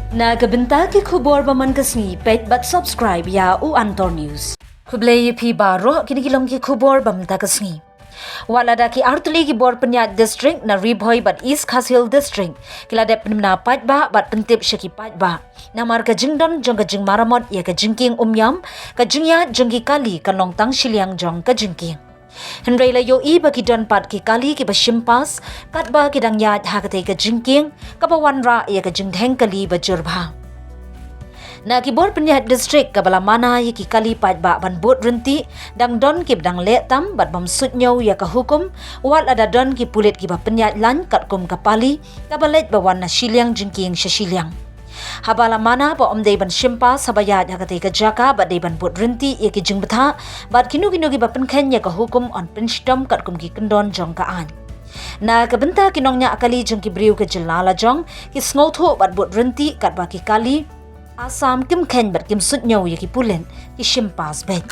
Nagabenta ki khubor baman kasni pet but subscribe ya u Antor News. Kublay pi baro kinigilong ki khubor bamta kasni. Walada ki artuli ki bor penyat district na ribhoy bat East Khasil district kilade penmna patba bat pentip syaki patba. Namar ka jingdon jong ka jing maramot ya ka jingking umyam ka jingya jongki kali kan longtang siliang jong ka jingking. Henry layo iba ki don pat ki kali ki basimpas katba ki dang yat hakate ka jingking kapawan ra ya ka jingdheng kali bajurba. Na ki bor penyat district kabala mana ya ki kali patba ban bot renti dang don ki dang Lehtam bat bam sutnyo ya ka hukum wal ada don ki pulit ki ba penyat lan kat kum kapali kabalet bawan na siliang jingking siliang. Habala mana pa omday ban simpa sabayat hakate ka jaka bat day ban bot renti ya ki jing betha bat kinu ki ba penkheiñ ya ka hukum on pinstom kat kum ki kendon jong kaan. Na kabenta kinongnya akali jong ki briu ke jelala jong ki snotho bat bot renti kat ba ki kali Assam kim kheiñ bat kim sutnyo ya ki pulen ki simpas bet.